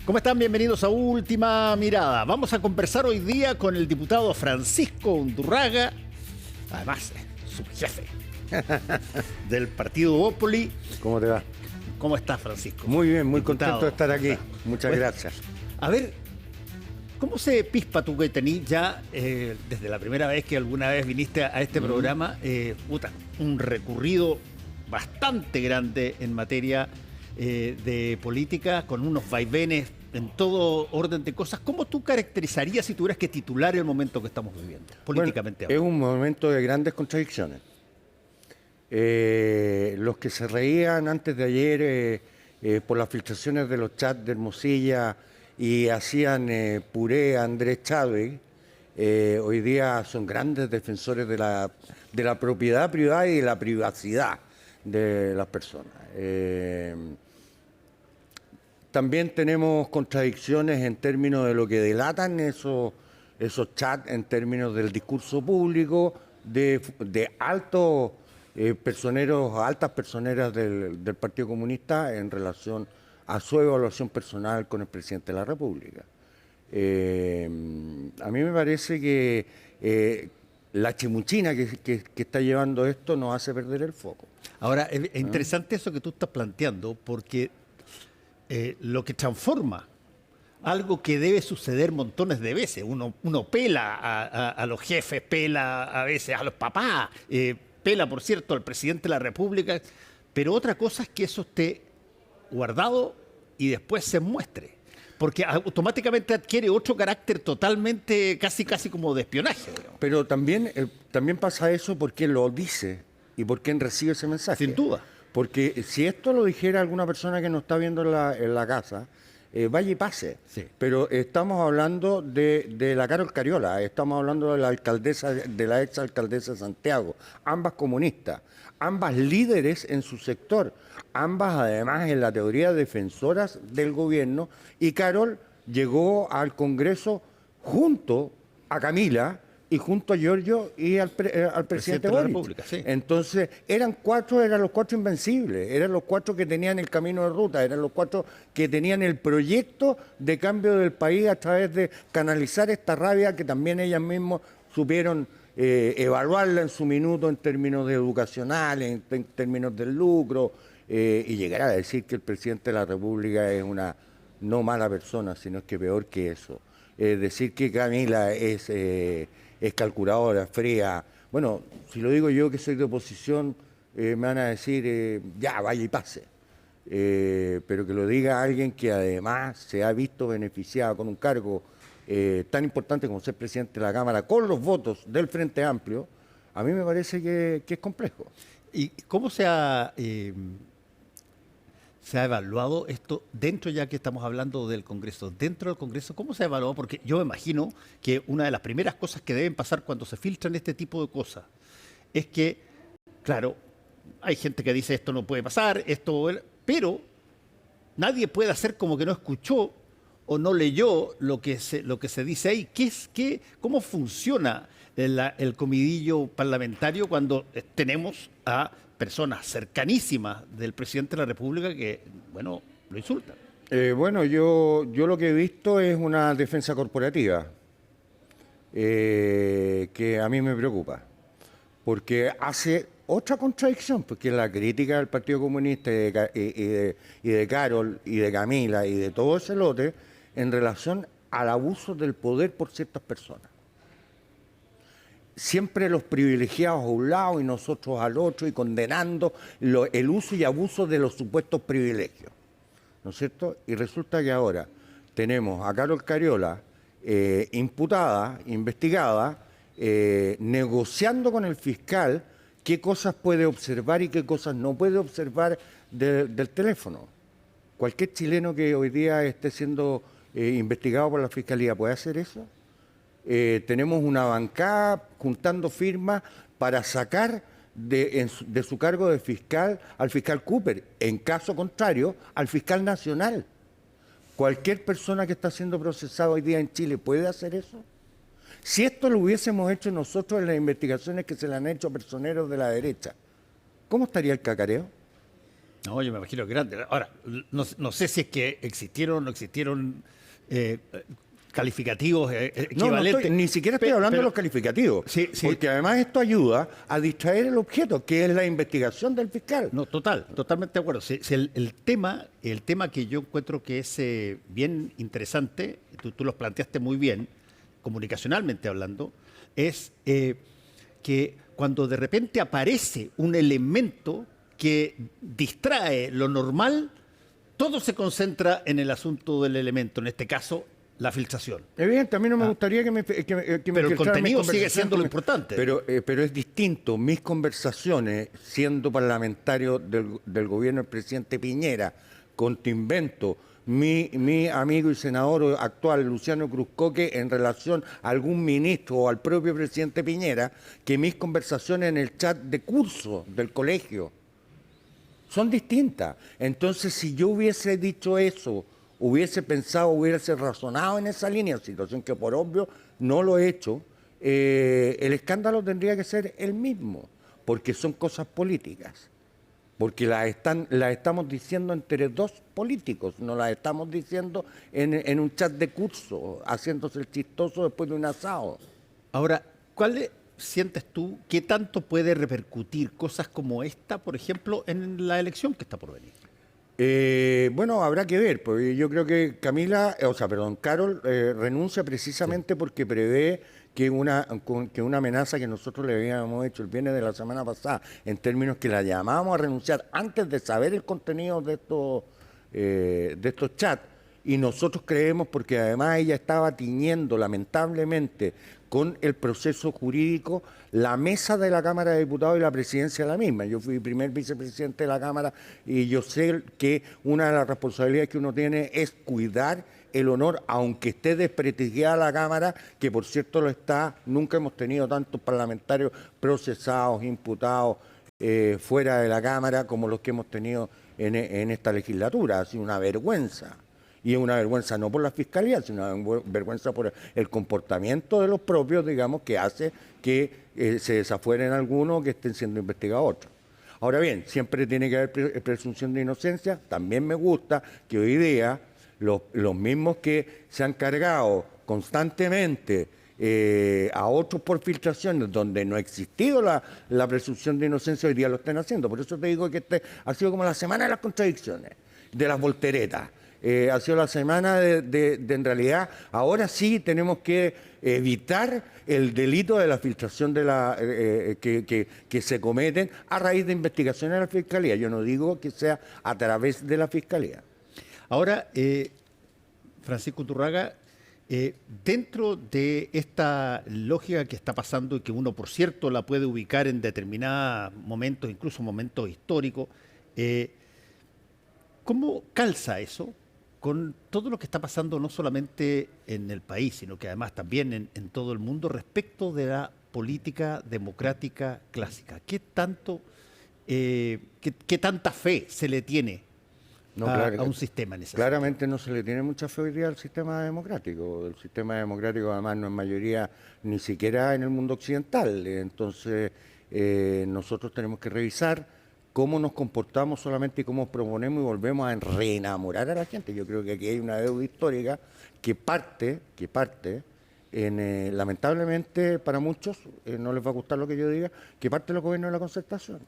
¿Cómo están? Bienvenidos a Última Mirada. Vamos a conversar hoy día con el diputado Francisco Undurraga, además subjefe del partido Bópoli. ¿Cómo te va? ¿Cómo estás, Francisco? Muy bien, muy Diputado. contento de estar aquí. Muchas Bueno, gracias. A ver, ¿cómo se pispa tú que tenés ya, desde la primera vez que alguna vez viniste a este programa, un recorrido bastante grande en materia de política, con unos vaivenes en todo orden de cosas? ¿Cómo tú caracterizarías si tuvieras que titular el momento que estamos viviendo, políticamente Bueno, es hablando? un momento de grandes contradicciones. Los que se reían antes de ayer por las filtraciones de los chats de Hermosilla y hacían puré a Andrés Chávez, hoy día son grandes defensores de la propiedad privada y de la privacidad de las personas. También tenemos contradicciones en términos de lo que delatan esos chats, en términos del discurso público, de altos personeros, altas personeras del Partido Comunista en relación a su evaluación personal con el presidente de la República. A mí me parece que la chimuchina que está llevando esto nos hace perder el foco. Ahora, es interesante eso que tú estás planteando, porque lo que transforma algo que debe suceder montones de veces. Uno pela a los jefes, pela a veces a los papás, pela, por cierto, al presidente de la República, pero otra cosa es que eso esté guardado y después se muestre, porque automáticamente adquiere otro carácter totalmente, casi como de espionaje, digamos. Pero también pasa eso por quién lo dice y por quién recibe ese mensaje. Sin duda. Porque si esto lo dijera alguna persona que nos está viendo en la casa, vaya y pase. Sí. Pero estamos hablando de la Carol Cariola, estamos hablando de la alcaldesa, de la ex alcaldesa de Santiago, ambas comunistas, ambas líderes en su sector, ambas además en la teoría defensoras del gobierno, y Carol llegó al Congreso junto a Camila y junto a Giorgio y al presidente de la Boric. República, sí. Entonces, eran los cuatro invencibles, eran los cuatro que tenían el camino de ruta, eran los cuatro que tenían el proyecto de cambio del país a través de canalizar esta rabia que también ellas mismas supieron evaluarla en su minuto en términos educacionales, en términos del lucro, y llegar a decir que el presidente de la República es una no mala persona, sino que peor que eso. Decir que Camila es calculadora, fría. Bueno, si lo digo yo que soy de oposición, me van a decir, ya, vaya y pase. Pero que lo diga alguien que además se ha visto beneficiado con un cargo tan importante como ser presidente de la Cámara, con los votos del Frente Amplio, a mí me parece que es complejo. ¿Y cómo se ha evaluado esto dentro, ya que estamos hablando del Congreso? Dentro del Congreso, ¿cómo se ha evaluado? Porque yo me imagino que una de las primeras cosas que deben pasar cuando se filtran este tipo de cosas es que, claro, hay gente que dice esto no puede pasar, pero nadie puede hacer como que no escuchó o no leyó lo que se dice ahí. ¿Cómo funciona el comidillo parlamentario cuando tenemos a personas cercanísimas del presidente de la República que, bueno, lo insultan? Bueno, yo lo que he visto es una defensa corporativa que a mí me preocupa, porque hace otra contradicción, porque la crítica del Partido Comunista y de Carol y de Camila y de todo ese lote en relación al abuso del poder por ciertas personas. Siempre los privilegiados a un lado y nosotros al otro, y condenando el uso y abuso de los supuestos privilegios, ¿no es cierto? Y resulta que ahora tenemos a Carol Cariola imputada, investigada, negociando con el fiscal qué cosas puede observar y qué cosas no puede observar del teléfono. Cualquier chileno que hoy día esté siendo investigado por la Fiscalía puede hacer eso. Tenemos una bancada juntando firmas para sacar de su cargo de fiscal al fiscal Cooper, en caso contrario, al fiscal nacional. ¿Cualquier persona que está siendo procesada hoy día en Chile puede hacer eso? Si esto lo hubiésemos hecho nosotros en las investigaciones que se le han hecho a personeros de la derecha, ¿cómo estaría el cacareo? No, yo me imagino grande. Ahora, no sé si es que existieron o no existieron eh, calificativos No, equivalentes. ni siquiera estoy hablando de los calificativos, Sí, sí. porque además esto ayuda a distraer el objeto, que es la investigación del fiscal. No, totalmente de acuerdo. Si el tema que yo encuentro que es bien interesante, tú los planteaste muy bien, comunicacionalmente hablando, es que cuando de repente aparece un elemento que distrae lo normal, todo se concentra en el asunto del elemento, en este caso, la filtración. Evidente, a mí no me gustaría que me Pero el filtraran mis contenido sigue conversaciones siendo lo importante. Pero es distinto mis conversaciones, siendo parlamentario del gobierno del presidente Piñera, con tu invento, mi amigo y senador actual, Luciano Cruzcoque, en relación a algún ministro o al propio presidente Piñera, que mis conversaciones en el chat de curso del colegio. Son distintas. Entonces, si yo hubiese dicho eso, hubiese pensado, hubiese razonado en esa línea, situación que por obvio no lo he hecho, el escándalo tendría que ser el mismo, porque son cosas políticas. Porque las estamos diciendo entre dos políticos, no las estamos diciendo en un chat de curso, haciéndose el chistoso después de un asado. Ahora, sientes tú qué tanto puede repercutir cosas como esta, por ejemplo, en la elección que está por venir? Bueno, habrá que ver, porque yo creo que Carol renuncia precisamente porque prevé que que una amenaza que nosotros le habíamos hecho el viernes de la semana pasada, en términos que la llamábamos a renunciar antes de saber el contenido de estos chats, y nosotros creemos, porque además ella estaba tiñendo lamentablemente con el proceso jurídico la mesa de la Cámara de Diputados y la presidencia de la misma. Yo fui primer vicepresidente de la Cámara y yo sé que una de las responsabilidades que uno tiene es cuidar el honor, aunque esté desprestigiada la Cámara, que por cierto lo está. Nunca hemos tenido tantos parlamentarios procesados, imputados fuera de la Cámara como los que hemos tenido en esta legislatura. Ha sido una vergüenza. Y es una vergüenza no por la Fiscalía, sino una vergüenza por el comportamiento de los propios, digamos, que hace que se desafueren algunos, que estén siendo investigados otros. Ahora bien, siempre tiene que haber presunción de inocencia. También me gusta que hoy día los mismos que se han cargado constantemente a otros por filtraciones donde no ha existido la presunción de inocencia, hoy día lo estén haciendo. Por eso te digo que ha sido como la semana de las contradicciones, de las volteretas. Ha sido la semana en realidad, ahora sí tenemos que evitar el delito de la filtración que se cometen a raíz de investigaciones de la Fiscalía. Yo no digo que sea a través de la Fiscalía. Ahora, Francisco Turraga, dentro de esta lógica que está pasando y que uno, por cierto, la puede ubicar en determinados momentos, incluso momentos históricos, ¿cómo calza eso con todo lo que está pasando no solamente en el país, sino que además también en todo el mundo respecto de la política democrática clásica? ¿Qué tanta fe se le tiene a un sistema en ese sentido? Claramente no se le tiene mucha fe hoy día al sistema democrático. El sistema democrático además no es mayoría ni siquiera en el mundo occidental. Entonces nosotros tenemos que revisar cómo nos comportamos solamente y cómo proponemos y volvemos a reenamorar a la gente. Yo creo que aquí hay una deuda histórica que parte lamentablemente para muchos, no les va a gustar lo que yo diga, que parte de los gobiernos de la concertación.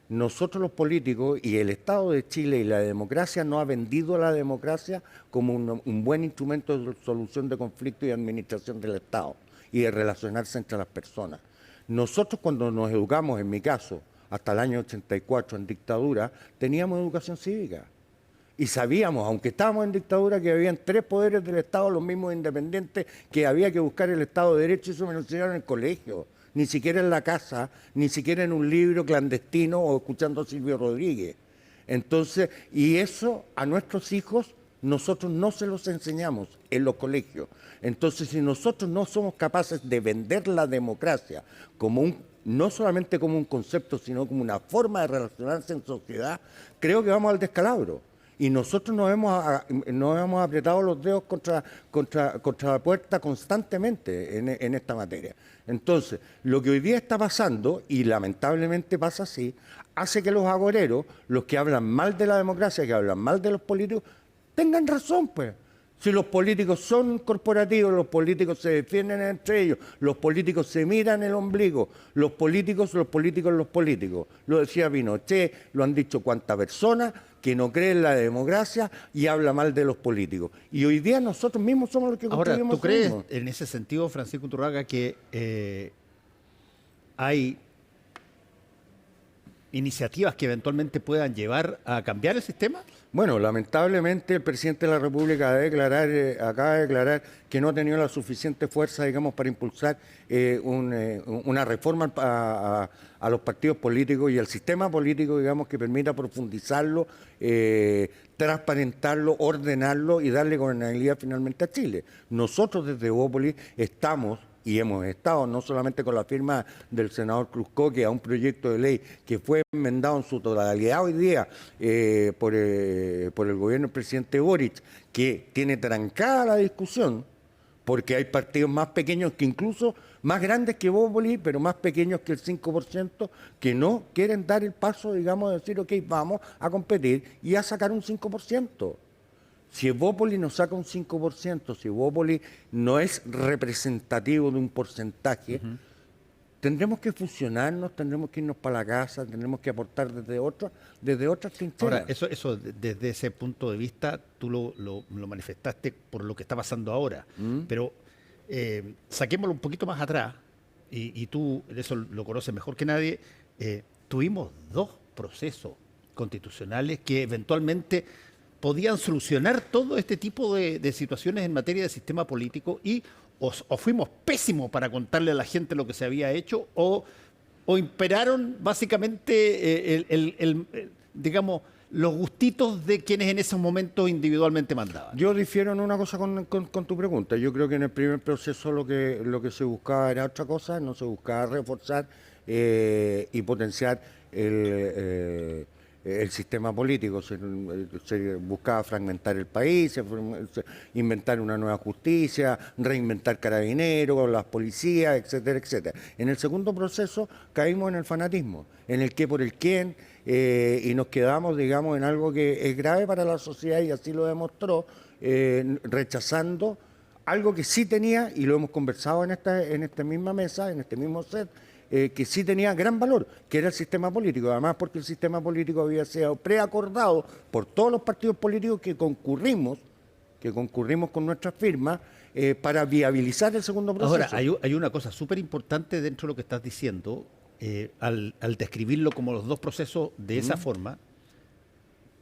Nosotros los políticos y el Estado de Chile y la democracia no ha vendido a la democracia como un buen instrumento de solución de conflictos y administración del Estado y de relacionarse entre las personas. Nosotros cuando nos educamos, en mi caso, hasta el año 84 en dictadura, teníamos educación cívica. Y sabíamos, aunque estábamos en dictadura, que habían tres poderes del Estado, los mismos independientes, que había que buscar el Estado de Derecho, y eso me lo enseñaron en el colegio. Ni siquiera en la casa, ni siquiera en un libro clandestino o escuchando a Silvio Rodríguez. Entonces, y eso a nuestros hijos nosotros no se los enseñamos en los colegios. Entonces, si nosotros no somos capaces de vender la democracia no solamente como un concepto, sino como una forma de relacionarse en sociedad, creo que vamos al descalabro. Y nosotros nos hemos apretado los dedos contra la puerta constantemente en esta materia. Entonces, lo que hoy día está pasando, y lamentablemente pasa así, hace que los agoreros, los que hablan mal de la democracia, que hablan mal de los políticos, tengan razón, pues. Si los políticos son corporativos, los políticos se defienden entre ellos, los políticos se miran el ombligo, los políticos. Lo decía Pinochet, lo han dicho cuantas personas que no creen en la democracia y habla mal de los políticos. Y hoy día nosotros mismos somos los que Ahora, construimos ¿tú crees eso mismo. en ese sentido, Francisco Iturraga, que hay iniciativas que eventualmente puedan llevar a cambiar el sistema? Bueno, lamentablemente el presidente de la República acaba de declarar que no ha tenido la suficiente fuerza, digamos, para impulsar una reforma a los partidos políticos y al sistema político, digamos, que permita profundizarlo, transparentarlo, ordenarlo y darle gobernabilidad finalmente a Chile. Nosotros desde Bópoli estamos y hemos estado no solamente con la firma del senador Cruzcoque a un proyecto de ley que fue enmendado en su totalidad hoy día por el gobierno del presidente Boric, que tiene trancada la discusión, porque hay partidos más pequeños que incluso más grandes que Bópoli, pero más pequeños que el 5%, que no quieren dar el paso, digamos, de decir, ok, vamos a competir y a sacar un 5%. Si Evópoli nos saca un 5%, si Evópoli no es representativo de un porcentaje, tendremos que fusionarnos, tendremos que irnos para la casa, tendremos que aportar desde otras trincheras. Ahora, eso desde ese punto de vista, tú lo manifestaste por lo que está pasando ahora. Pero saquémoslo un poquito más atrás, y tú eso lo conoces mejor que nadie. Tuvimos dos procesos constitucionales que eventualmente podían solucionar todo este tipo de situaciones en materia de sistema político y o fuimos pésimos para contarle a la gente lo que se había hecho o imperaron básicamente digamos, los gustitos de quienes en esos momentos individualmente mandaban. Yo difiero en una cosa con tu pregunta. Yo creo que en el primer proceso lo que se buscaba era otra cosa, no se buscaba reforzar y potenciar el sistema político, se buscaba fragmentar el país, inventar una nueva justicia, reinventar carabineros, las policías, etcétera, etcétera. En el segundo proceso caímos en el fanatismo, en el qué por el quién, y nos quedamos, digamos, en algo que es grave para la sociedad y así lo demostró, rechazando algo que sí tenía, y lo hemos conversado en esta misma mesa, en este mismo set, que sí tenía gran valor, que era el sistema político, además porque el sistema político había sido preacordado por todos los partidos políticos que concurrimos con nuestras firmas para viabilizar el segundo proceso. Ahora, hay una cosa súper importante dentro de lo que estás diciendo, al describirlo como los dos procesos de esa forma,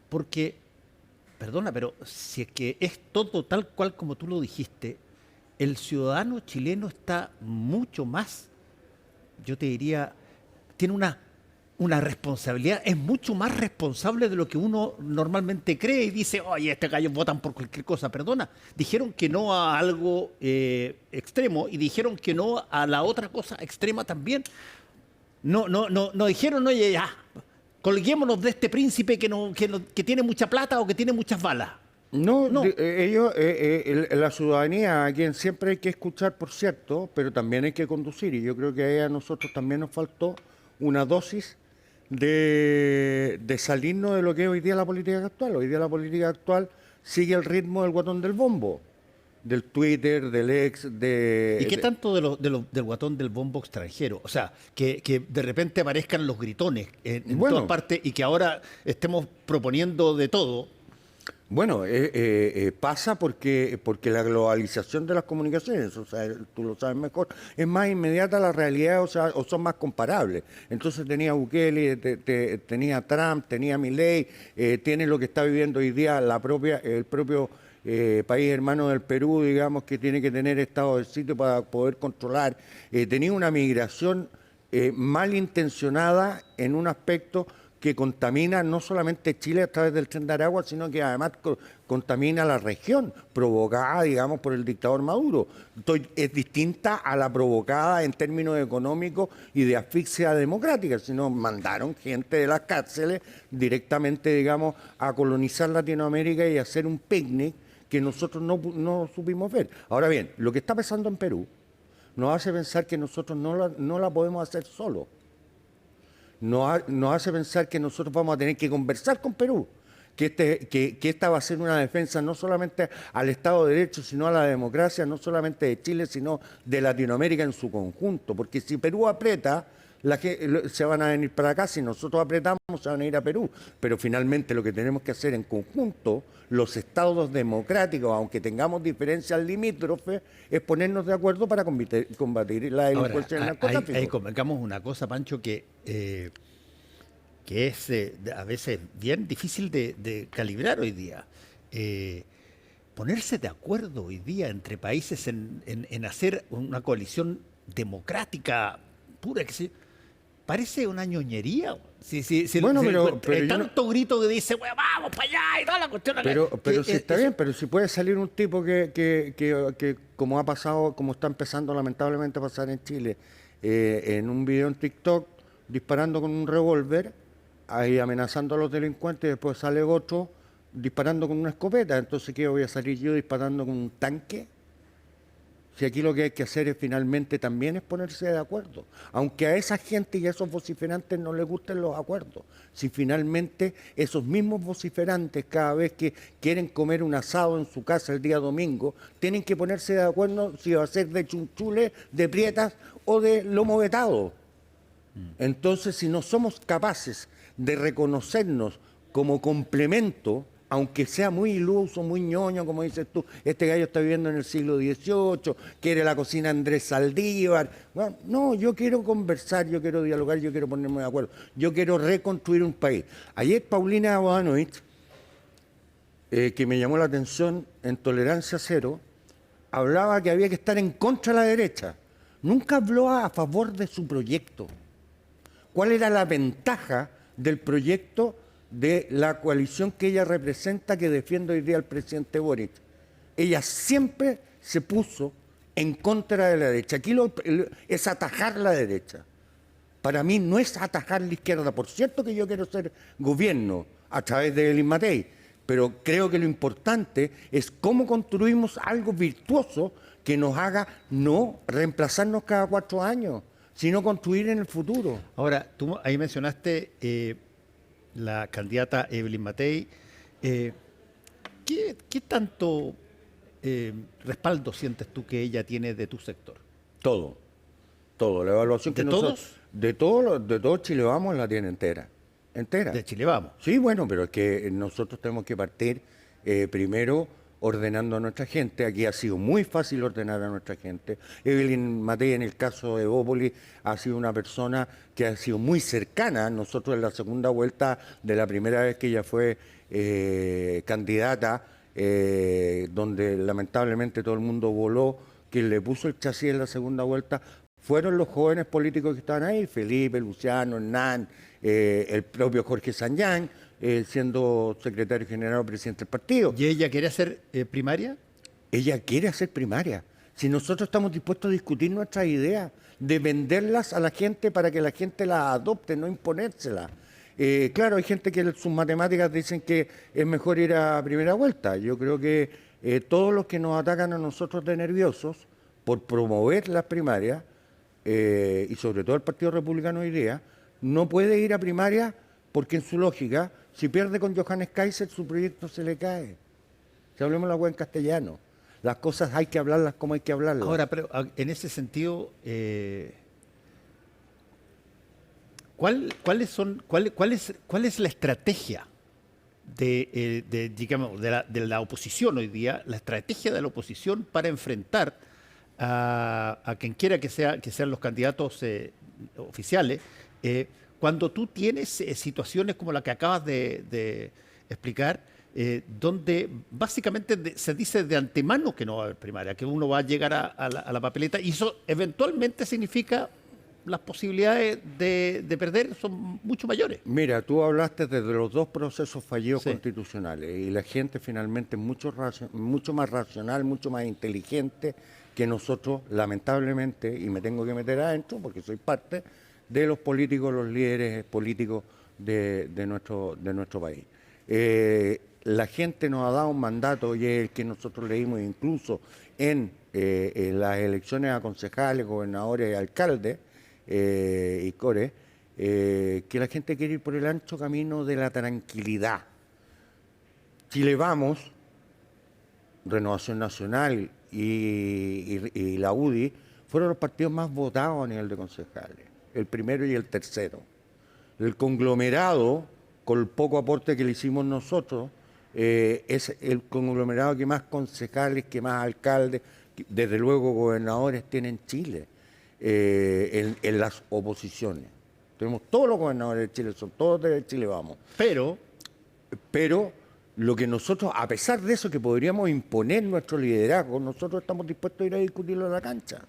porque, perdona, pero si es que es todo tal cual como tú lo dijiste, el ciudadano chileno está mucho más, yo te diría, tiene una responsabilidad, es mucho más responsable de lo que uno normalmente cree y dice, oye, este gallo votan por cualquier cosa. Perdona, dijeron que no a algo extremo y dijeron que no a la otra cosa extrema también. No dijeron, oye, ya, colguémonos de este príncipe que tiene mucha plata o que tiene muchas balas. No. Ellos, la ciudadanía, a quien siempre hay que escuchar, por cierto, pero también hay que conducir, y yo creo que ahí a nosotros también nos faltó una dosis de salirnos de lo que es hoy día la política actual. Hoy día la política actual sigue el ritmo del guatón del bombo, del Twitter, del ex, ¿Y qué tanto del guatón del bombo extranjero? O sea, que de repente aparezcan los gritones en todas partes y que ahora estemos proponiendo de todo. Bueno, pasa porque la globalización de las comunicaciones, o sea, tú lo sabes mejor, es más inmediata a la realidad, o son más comparables. Entonces tenía Bukele, tenía Trump, tenía Milei, tiene lo que está viviendo hoy día el propio país hermano del Perú, digamos, que tiene que tener estado de sitio para poder controlar. Tenía una migración malintencionada en un aspecto que contamina no solamente Chile a través del Tren de Aragua, sino que además contamina la región, provocada, digamos, por el dictador Maduro. Entonces, es distinta a la provocada en términos económicos y de asfixia democrática, sino mandaron gente de las cárceles directamente, digamos, a colonizar Latinoamérica y a hacer un picnic que nosotros no supimos ver. Ahora bien, lo que está pasando en Perú nos hace pensar que nosotros no la podemos hacer solos. nos hace pensar que nosotros vamos a tener que conversar con Perú, que esta va a ser una defensa no solamente al Estado de Derecho, sino a la democracia, no solamente de Chile, sino de Latinoamérica en su conjunto. Porque si Perú aprieta, se van a venir para acá, si nosotros apretamos, se van a ir a Perú. Pero finalmente lo que tenemos que hacer en conjunto, los estados democráticos, aunque tengamos diferencias limítrofes, es ponernos de acuerdo para combatir la delincuencia y el narcotráfico. Ahí convengamos una cosa, Pancho, que es a veces bien difícil de calibrar hoy día. Ponerse de acuerdo hoy día entre países en hacer una coalición democrática pura, parece una ñoñería. Bueno, pero hay tanto grito que dice, "Bueno, vamos para allá", y toda la cuestión. Pero si está bien, pero si puede salir un tipo que como ha pasado, como está empezando lamentablemente a pasar en Chile, en un video en TikTok, disparando con un revólver, ahí amenazando a los delincuentes, y después sale otro disparando con una escopeta. Entonces, ¿qué voy a salir yo disparando con un tanque? Si aquí lo que hay que hacer es finalmente también es ponerse de acuerdo. Aunque a esa gente y a esos vociferantes no les gusten los acuerdos. Si finalmente esos mismos vociferantes cada vez que quieren comer un asado en su casa el día domingo, tienen que ponerse de acuerdo si va a ser de chunchule, de prietas o de lomo vetado. Entonces, si no somos capaces de reconocernos como complemento, aunque sea muy iluso, muy ñoño, como dices tú, este gallo está viviendo en el siglo XVIII, quiere la cocina Andrés Saldívar. Bueno, no, yo quiero conversar, yo quiero dialogar, yo quiero ponerme de acuerdo, yo quiero reconstruir un país. Ayer Paulina Bodanovich, que me llamó la atención en Tolerancia Cero, hablaba que había que estar en contra de la derecha. Nunca habló a favor de su proyecto. ¿Cuál era la ventaja del proyecto de la coalición que ella representa, que defiende hoy día al presidente Boric? Ella siempre se puso en contra de la derecha. Aquí es atajar la derecha. Para mí no es atajar la izquierda. Por cierto que yo quiero ser gobierno a través de Evelyn Matei, pero creo que lo importante es cómo construimos algo virtuoso que nos haga no reemplazarnos cada 4 años, sino construir en el futuro. Ahora, tú ahí mencionaste la candidata Evelyn Matei. ¿Qué tanto respaldo sientes tú que ella tiene de tu sector? Todo. La evaluación ¿De que todos? nosotros... De todo Chile Vamos la tiene entera. De Chile Vamos. Sí, bueno, pero es que nosotros tenemos que partir primero ordenando a nuestra gente. Aquí ha sido muy fácil ordenar a nuestra gente. Evelyn Matei, en el caso de Evópolis, ha sido una persona que ha sido muy cercana. Nosotros en la segunda vuelta de la primera vez que ella fue candidata, donde lamentablemente todo el mundo voló, quien le puso el chasis en la segunda vuelta fueron los jóvenes políticos que estaban ahí, Felipe, Luciano, Hernán, el propio Jorge Sañán, siendo secretario general o presidente del partido. ¿Y ella quiere hacer primaria? Ella quiere hacer primaria. Si nosotros estamos dispuestos a discutir nuestras ideas, de venderlas a la gente para que la gente las adopte, no imponérselas. Claro, hay gente que en sus matemáticas dicen que es mejor ir a primera vuelta. Yo creo que todos los que nos atacan a nosotros de nerviosos por promover las primarias, y sobre todo el Partido Republicano hoy día, no puede ir a primaria porque en su lógica, si pierde con Johannes Kaiser, su proyecto se le cae. Si hablemos la web en castellano. Las cosas hay que hablarlas como hay que hablarlas. Ahora, pero en ese sentido, ¿cuál es la estrategia de la oposición hoy día, la estrategia de la oposición para enfrentar a quien quiera que sean los candidatos oficiales, cuando tú tienes situaciones como la que acabas de explicar, donde básicamente se dice de antemano que no va a haber primaria, que uno va a llegar a la papeleta, y eso eventualmente significa las posibilidades de perder son mucho mayores? Mira, tú hablaste de los 2 procesos fallidos constitucionales, y la gente finalmente es mucho más racional, mucho más inteligente que nosotros, lamentablemente, y me tengo que meter adentro porque soy parte de los políticos, los líderes políticos de nuestro país. La gente nos ha dado un mandato, y es el que nosotros leímos incluso en las elecciones a concejales, gobernadores y alcaldes y core, que la gente quiere ir por el ancho camino de la tranquilidad. Chile Vamos, Renovación Nacional y la UDI fueron los partidos más votados a nivel de concejales, el primero y el tercero. El conglomerado, con el poco aporte que le hicimos nosotros, es el conglomerado que más concejales, que más alcaldes, desde luego gobernadores tiene en Chile, en las oposiciones. Tenemos todos los gobernadores de Chile, son todos de Chile Vamos. Pero lo que nosotros, a pesar de eso que podríamos imponer nuestro liderazgo, nosotros estamos dispuestos a ir a discutirlo en la cancha.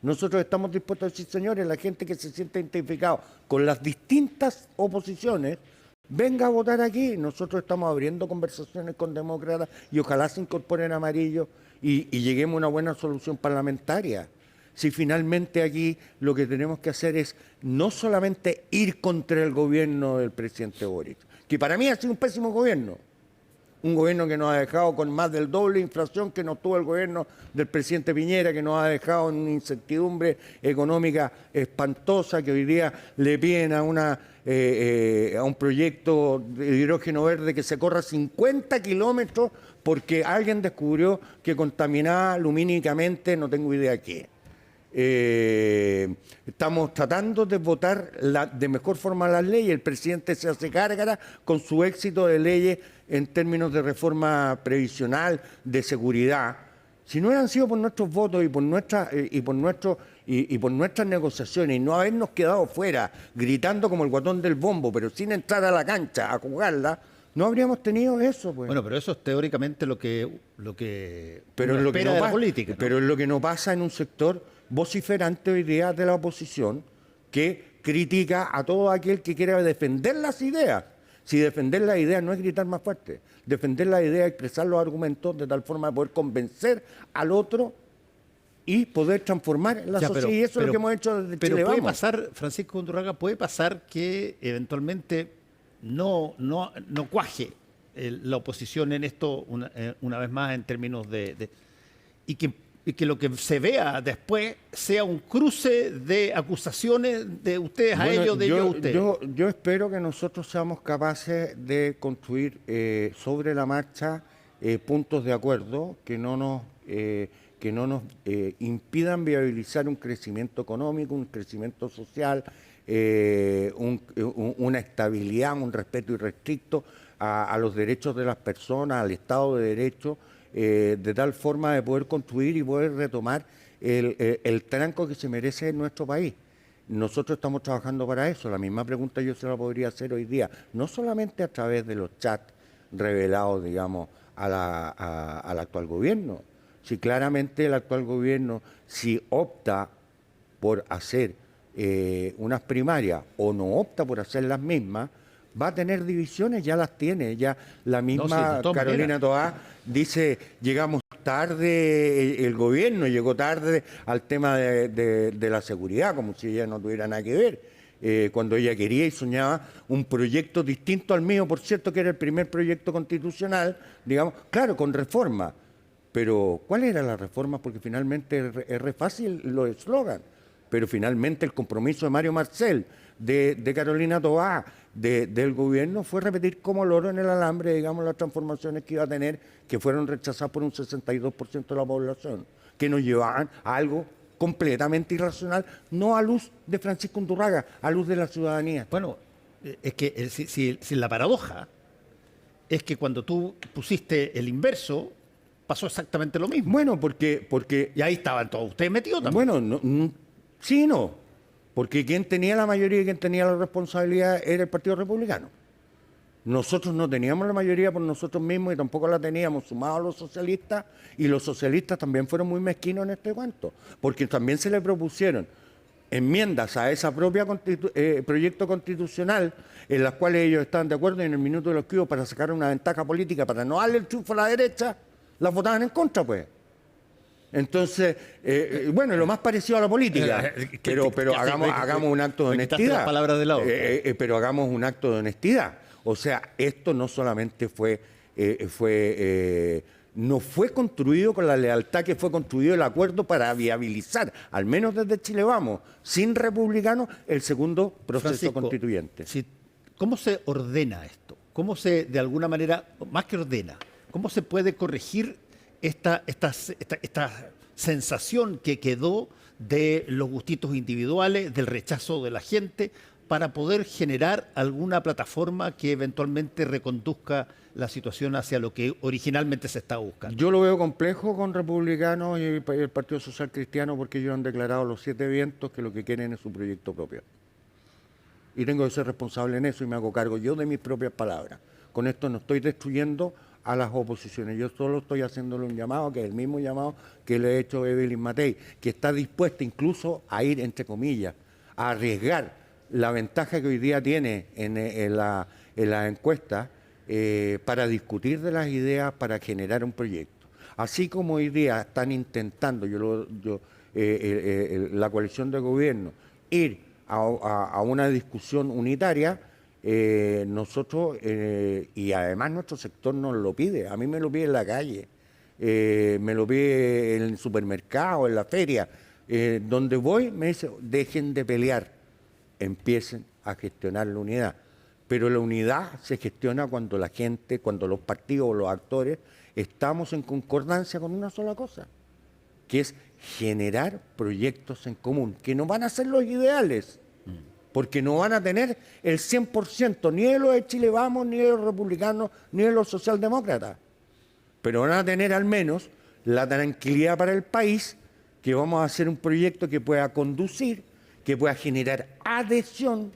Nosotros estamos dispuestos a decir, señores, la gente que se siente identificado con las distintas oposiciones, venga a votar aquí. Nosotros estamos abriendo conversaciones con demócratas y ojalá se incorporen amarillos y lleguemos a una buena solución parlamentaria. Si finalmente aquí lo que tenemos que hacer es no solamente ir contra el gobierno del presidente Boric, que para mí ha sido un pésimo gobierno, un gobierno que nos ha dejado con más del doble de inflación que nos tuvo el gobierno del presidente Piñera, que nos ha dejado en una incertidumbre económica espantosa, que hoy día le piden a un proyecto de hidrógeno verde que se corra 50 kilómetros porque alguien descubrió que contaminaba lumínicamente, no tengo idea qué. Estamos tratando de votar de mejor forma las leyes. El presidente se hace gárgara con su éxito de leyes en términos de reforma previsional, de seguridad. Si no hubieran sido por nuestros votos y por nuestras negociaciones y no habernos quedado fuera gritando como el guatón del bombo, pero sin entrar a la cancha a jugarla, no habríamos tenido eso, pues. Bueno, pero eso es teóricamente lo que pero uno es lo que espera no de la pasa, política, ¿no? Pero es lo que no pasa en un sector vociferante hoy día de la oposición que critica a todo aquel que quiera defender las ideas. Si defender las ideas no es gritar más fuerte, defender las ideas es expresar los argumentos de tal forma de poder convencer al otro y poder transformar la sociedad. Y eso es lo que hemos hecho desde Pero Chile puede Vamos. pasar, Francisco Undurraga, puede pasar que eventualmente no cuaje la oposición en esto una vez más en términos y que lo que se vea después sea un cruce de acusaciones de ustedes a ellos, de ellos a ustedes. Yo espero que nosotros seamos capaces de construir sobre la marcha puntos de acuerdo que no nos impidan viabilizar un crecimiento económico, un crecimiento social, una estabilidad, un respeto irrestricto a los derechos de las personas, al Estado de Derecho, de tal forma de poder construir y poder retomar el tranco que se merece en nuestro país. Nosotros estamos trabajando para eso. La misma pregunta yo se la podría hacer hoy día, no solamente a través de los chats revelados, digamos, al actual gobierno. Si claramente el actual gobierno, si opta por hacer unas primarias o no opta por hacer las mismas, va a tener divisiones, ya las tiene, ya la misma Carolina Toá dice, llegamos tarde, el gobierno llegó tarde al tema de la seguridad, como si ella no tuviera nada que ver, cuando ella quería y soñaba un proyecto distinto al mío, por cierto, que era el primer proyecto constitucional, digamos, claro, con reforma, pero ¿cuál era la reforma? Porque finalmente es re fácil los eslogan, pero finalmente el compromiso de Mario Marcel, de Carolina Toá, del gobierno, fue repetir como loro en el alambre, digamos, las transformaciones que iba a tener, que fueron rechazadas por un 62% de la población, que nos llevaban a algo completamente irracional, no a luz de Francisco Undurraga, a luz de la ciudadanía. Bueno, es que si la paradoja es que cuando tú pusiste el inverso, pasó exactamente lo mismo. Bueno, porque y ahí estaban todos ustedes metidos también. Bueno, sí y no. Porque quien tenía la mayoría y quien tenía la responsabilidad era el Partido Republicano. Nosotros no teníamos la mayoría por nosotros mismos y tampoco la teníamos sumados a los socialistas, y los socialistas también fueron muy mezquinos en este cuento, porque también se le propusieron enmiendas a esa propia proyecto constitucional en las cuales ellos estaban de acuerdo y en el minuto de los que hubo para sacar una ventaja política, para no darle el triunfo a la derecha, las votaban en contra, pues. Entonces, bueno, lo más parecido a la política, pero hagamos un acto de honestidad. Las palabras de lado. Pero hagamos un acto de honestidad. O sea, esto no solamente fue no fue construido con la lealtad que fue construido el acuerdo para viabilizar, al menos desde Chile Vamos, sin republicanos, el segundo proceso Francisco, constituyente. ¿cómo se ordena esto? ¿Cómo se, de alguna manera, más que ordena, cómo se puede corregir esta sensación que quedó de los gustitos individuales, del rechazo de la gente, para poder generar alguna plataforma que eventualmente reconduzca la situación hacia lo que originalmente se estaba buscando? Yo lo veo complejo con republicanos y el Partido Social Cristiano, porque ellos han declarado los 7 vientos que lo que quieren es su proyecto propio. Y tengo que ser responsable en eso y me hago cargo yo de mis propias palabras. Con esto no estoy destruyendo a las oposiciones, yo solo estoy haciéndole un llamado, que es el mismo llamado que le he hecho a Evelyn Matei, que está dispuesta incluso a ir, entre comillas, a arriesgar la ventaja que hoy día tiene en la encuesta para discutir de las ideas, para generar un proyecto. Así como hoy día están intentando la coalición de gobierno ir a una discusión unitaria, nosotros, y además nuestro sector nos lo pide, a mí me lo pide en la calle, me lo pide en el supermercado, en la feria, donde voy me dice, dejen de pelear, empiecen a gestionar la unidad. Pero la unidad se gestiona cuando la gente, cuando los partidos o los actores estamos en concordancia con una sola cosa, que es generar proyectos en común, que no van a ser los ideales, porque no van a tener el 100%, ni de los de Chile Vamos, ni de los republicanos, ni de los socialdemócratas, pero van a tener al menos la tranquilidad para el país, que vamos a hacer un proyecto que pueda conducir, que pueda generar adhesión,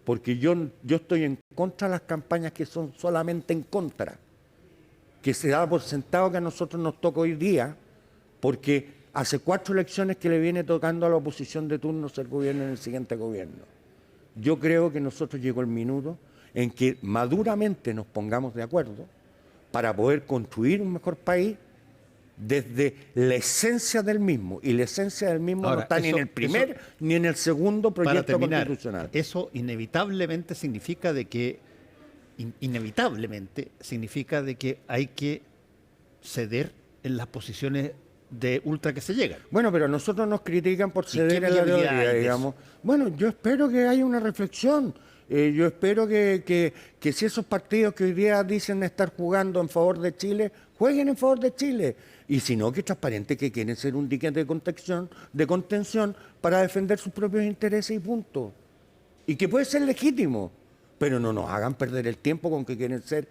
porque yo estoy en contra de las campañas que son solamente en contra, que se da por sentado que a nosotros nos toca hoy día, porque hace 4 elecciones que le viene tocando a la oposición de turno ser gobierno en el siguiente gobierno. Yo creo que nosotros llegó el minuto en que maduramente nos pongamos de acuerdo para poder construir un mejor país desde la esencia del mismo. Y la esencia del mismo Ahora, no está ni en el primer ni en el segundo proyecto constitucional. Eso inevitablemente significa de que hay que ceder en las posiciones de ultra que se llegan. Bueno, pero a nosotros nos critican por ceder en la teoría, digamos. Bueno, yo espero que haya una reflexión. Yo espero que si esos partidos que hoy día dicen estar jugando en favor de Chile, jueguen en favor de Chile. Y si no, que es transparente que quieren ser un dique de contención para defender sus propios intereses y punto. Y que puede ser legítimo, pero no nos hagan perder el tiempo con que quieren ser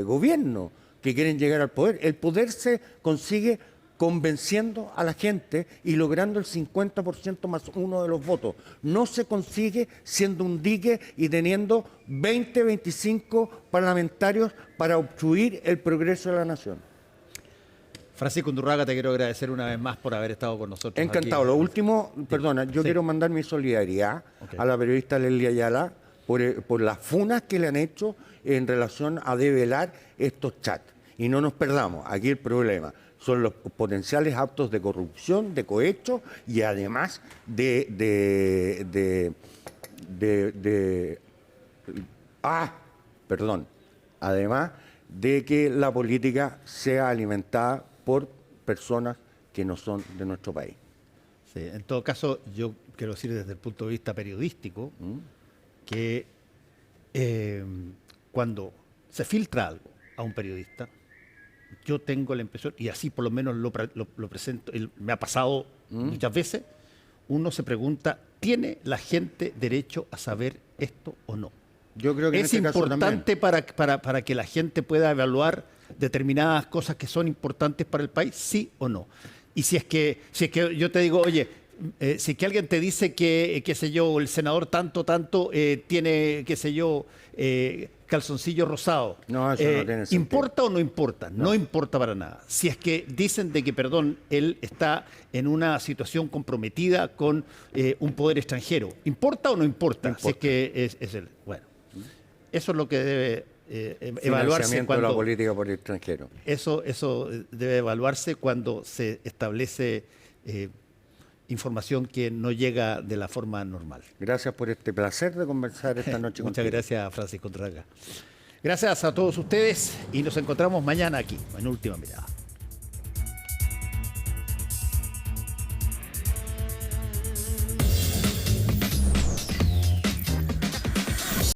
gobierno, que quieren llegar al poder. El poder se consigue convenciendo a la gente y logrando el 50% más 1 de los votos. No se consigue siendo un dique y teniendo 20, 25 parlamentarios para obstruir el progreso de la nación. Francisco Undurraga, te quiero agradecer una vez más por haber estado con nosotros. Encantado. Aquí. Lo último, perdona, yo quiero mandar mi solidaridad a la periodista Leslie Ayala por las funas que le han hecho en relación a develar estos chats. Y no nos perdamos, aquí el problema son los potenciales actos de corrupción, de cohecho y además además de que la política sea alimentada por personas que no son de nuestro país. Sí, en todo caso, yo quiero decir desde el punto de vista periodístico que cuando se filtra algo a un periodista, yo tengo la impresión, y así por lo menos lo presento, me ha pasado muchas veces, uno se pregunta, ¿tiene la gente derecho a saber esto o no? Yo creo que es importante para que la gente pueda evaluar determinadas cosas que son importantes para el país, sí o no. Y si es que yo te digo, oye, si es que alguien te dice que, qué sé yo, el senador tanto, tiene, qué sé yo, calzoncillo rosado. No, eso no tiene sentido. ¿Importa o no importa? No importa para nada. Si es que dicen de que, perdón, él está en una situación comprometida con un poder extranjero, ¿importa o no importa? Si es que es él. Bueno, eso es lo que debe evaluarse cuando... de la política por el extranjero. Eso debe evaluarse cuando se establece información que no llega de la forma normal. Gracias por este placer de conversar esta noche contigo. Muchas gracias, Francisco Draga. Gracias a todos ustedes y nos encontramos mañana aquí en Última Mirada.